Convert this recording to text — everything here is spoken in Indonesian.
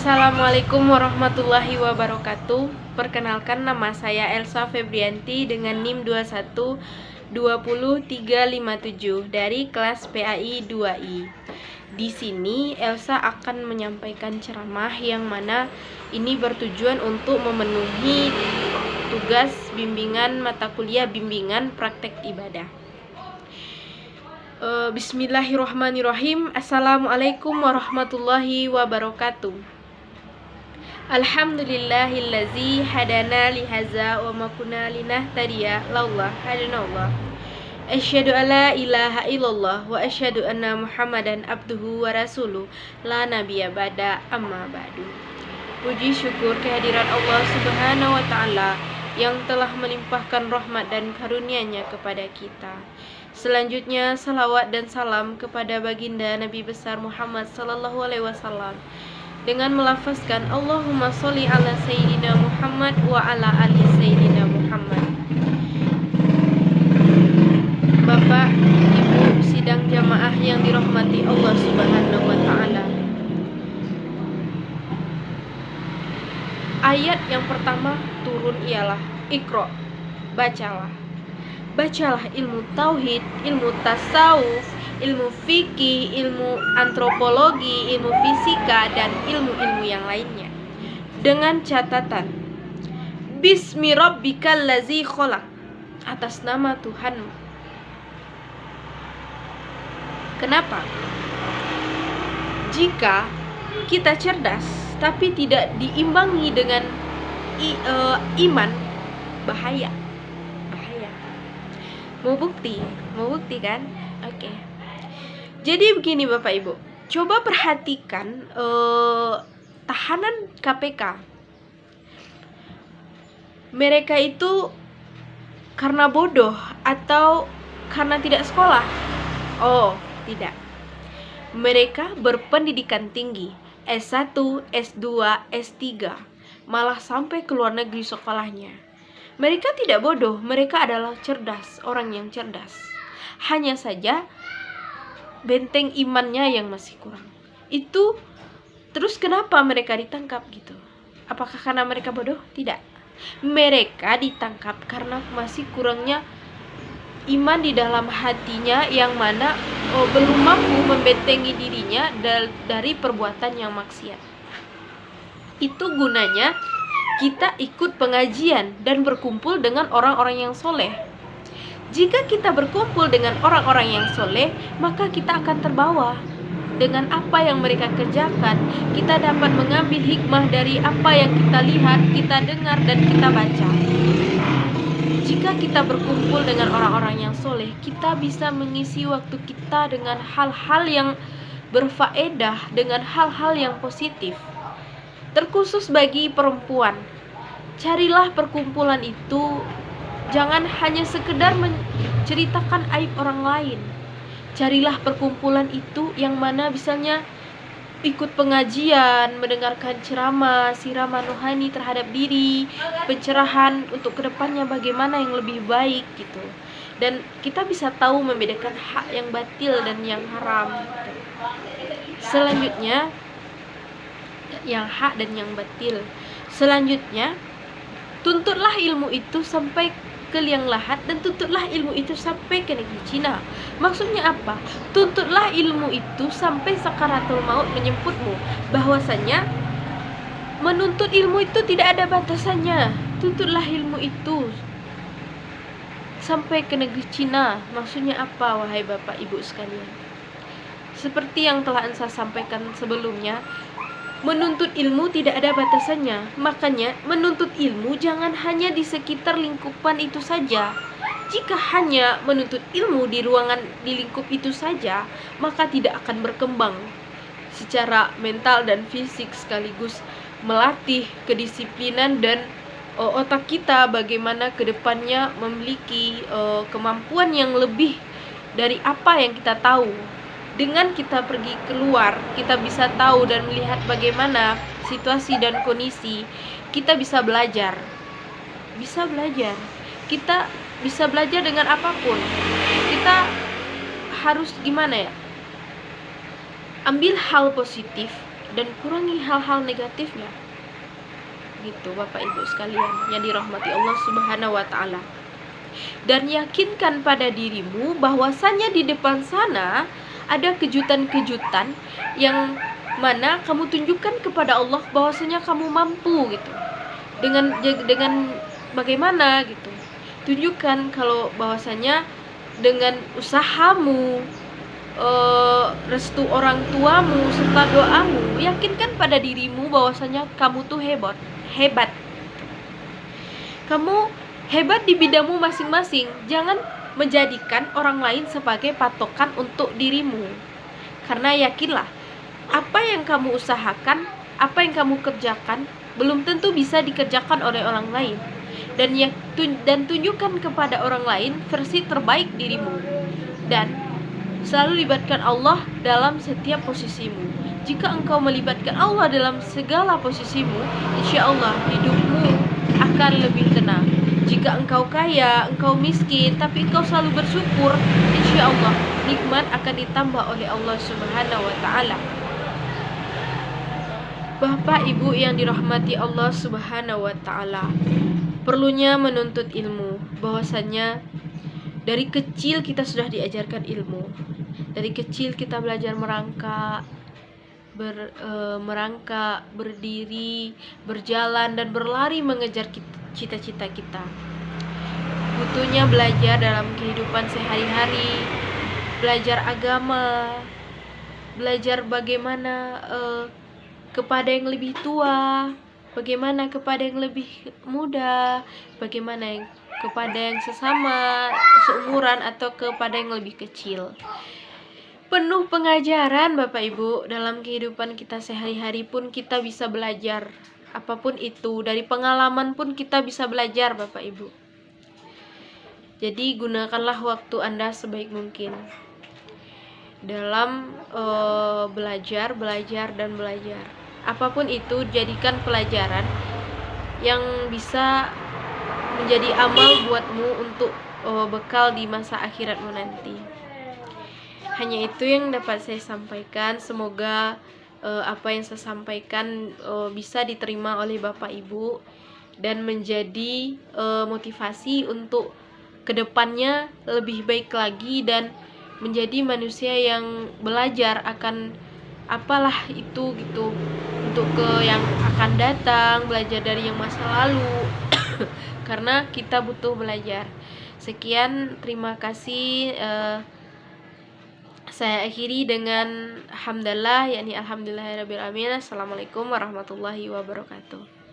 Assalamualaikum warahmatullahi wabarakatuh. Perkenalkan, nama saya Elsa Febrianti dengan NIM 2120357 dari kelas PAI 2I. Di sini Elsa akan menyampaikan ceramah yang mana ini bertujuan untuk memenuhi tugas bimbingan mata kuliah bimbingan praktek ibadah. Bismillahirrahmanirrahim. Assalamualaikum warahmatullahi wabarakatuh. Alhamdulillahillazi hadana lihaza wa ma kunna linahtadiya laula hadanallah. Asyhadu alla ilaha illallah wa asyhadu anna Muhammadan abduhu wa rasuluh la nabiyya ba'da amma ba'du. Puji syukur kehadiran Allah Subhanahu wa taala yang telah melimpahkan rahmat dan karunia-Nya kepada kita. Selanjutnya salawat dan salam kepada baginda Nabi besar Muhammad sallallahu alaihi wasallam dengan melafazkan Allahumma sholli ala sayyidina Muhammad wa ala ali sayyidina Muhammad. Bapak, Ibu sidang jamaah yang dirahmati Allah Subhanahu wa taala. Ayat yang pertama turun ialah Iqra, bacalah. Bacalah ilmu tauhid, ilmu tasawuf, ilmu fikih, ilmu antropologi, ilmu fisika, dan ilmu-ilmu yang lainnya. Dengan catatan Bismi rabbikal ladzi khalaq, atas nama Tuhanmu. Kenapa? Jika kita cerdas tapi tidak diimbangi dengan iman, bahaya. Mau bukti kan? Oke. Jadi begini Bapak Ibu, coba perhatikan tahanan KPK. Mereka itu karena bodoh atau karena tidak sekolah? Oh, tidak. Mereka berpendidikan tinggi, S1, S2, S3, malah sampai ke luar negeri sekolahnya. Mereka tidak bodoh, mereka adalah cerdas, orang yang cerdas. Hanya saja benteng imannya yang masih kurang. Itu terus kenapa mereka ditangkap gitu? Apakah karena mereka bodoh? Tidak. Mereka ditangkap karena masih kurangnya iman di dalam hatinya, yang mana belum mampu membentengi dirinya dari perbuatan yang maksiat. Itu gunanya kita ikut pengajian dan berkumpul dengan orang-orang yang soleh. Jika kita berkumpul dengan orang-orang yang soleh, maka kita akan terbawa dengan apa yang mereka kerjakan. Kita dapat mengambil hikmah dari apa yang kita lihat, kita dengar, dan kita baca. Jika kita berkumpul dengan orang-orang yang soleh, kita bisa mengisi waktu kita dengan hal-hal yang berfaedah, dengan hal-hal yang positif. Terkhusus bagi perempuan, carilah perkumpulan itu jangan hanya sekedar menceritakan aib orang lain. Carilah perkumpulan itu yang mana misalnya ikut pengajian, mendengarkan ceramah, siraman rohani terhadap diri, pencerahan untuk kedepannya bagaimana yang lebih baik gitu. Dan kita bisa tahu membedakan hak yang batil dan yang haram gitu. Selanjutnya yang hak dan yang batil. Selanjutnya, tuntutlah ilmu itu sampai ke liang lahat dan tuntutlah ilmu itu sampai ke negeri Cina. Maksudnya apa? Tuntutlah ilmu itu sampai sakaratul maut menjemputmu. Bahwasanya menuntut ilmu itu tidak ada batasannya. Tuntutlah ilmu itu sampai ke negeri Cina. Maksudnya apa, wahai Bapak Ibu sekalian? Seperti yang telah saya sampaikan sebelumnya, menuntut ilmu tidak ada batasannya. Makanya menuntut ilmu jangan hanya di sekitar lingkupan itu saja. Jika hanya menuntut ilmu di ruangan di lingkup itu saja, maka tidak akan berkembang secara mental dan fisik, sekaligus melatih kedisiplinan dan otak kita bagaimana kedepannya memiliki kemampuan yang lebih dari apa yang kita tahu. Dengan kita pergi keluar, kita bisa tahu dan melihat bagaimana situasi dan kondisi. Kita bisa belajar. Kita bisa belajar dengan apapun. Kita harus gimana ya? Ambil hal positif dan kurangi hal-hal negatifnya. Gitu Bapak Ibu sekalian yang dirahmati Allah Subhanahu wa taala. Dan yakinkan pada dirimu bahwasannya di depan sana ada kejutan-kejutan yang mana kamu tunjukkan kepada Allah bahwasanya kamu mampu gitu. Dengan bagaimana gitu. Tunjukkan kalau bahwasanya dengan usahamu, restu orang tuamu serta doamu, yakinkan pada dirimu bahwasanya kamu tuh hebat. Kamu hebat di bidangmu masing-masing. Jangan menjadikan orang lain sebagai patokan untuk dirimu. Karena yakinlah, apa yang kamu usahakan, apa yang kamu kerjakan belum tentu bisa dikerjakan oleh orang lain. Dan tunjukkan kepada orang lain versi terbaik dirimu. Dan selalu libatkan Allah dalam setiap posisimu. Jika engkau melibatkan Allah dalam segala posisimu, insya Allah hidupmu akan lebih tenang. Jika engkau kaya, engkau miskin, tapi engkau selalu bersyukur, insya Allah nikmat akan ditambah oleh Allah Subhanahu wa ta'ala. Bapak Ibu yang dirahmati Allah Subhanahu wa ta'ala, perlunya menuntut ilmu. Bahwasannya dari kecil kita sudah diajarkan ilmu. Dari kecil kita belajar merangkak, berdiri, berjalan, dan berlari mengejar cita-cita kita. Butuhnya belajar dalam kehidupan sehari-hari, belajar agama, belajar bagaimana kepada yang lebih tua, bagaimana kepada yang lebih muda, bagaimana kepada yang sesama seumuran atau kepada yang lebih kecil. Penuh pengajaran Bapak Ibu. Dalam kehidupan kita sehari-hari pun kita bisa belajar apapun itu. Dari pengalaman pun kita bisa belajar Bapak Ibu. Jadi gunakanlah waktu Anda sebaik mungkin dalam belajar. Apapun itu jadikan pelajaran yang bisa menjadi amal buatmu untuk bekal di masa akhiratmu nanti. Hanya itu yang dapat saya sampaikan. Semoga apa yang saya sampaikan bisa diterima oleh Bapak Ibu dan menjadi motivasi untuk kedepannya lebih baik lagi dan menjadi manusia yang belajar akan apalah itu gitu, untuk yang akan datang, belajar dari yang masa lalu karena kita butuh belajar. Sekian, terima kasih. Saya akhiri dengan alhamdulillah, yakni alhamdulillahirabbil alamin. Assalamualaikum warahmatullahi wabarakatuh.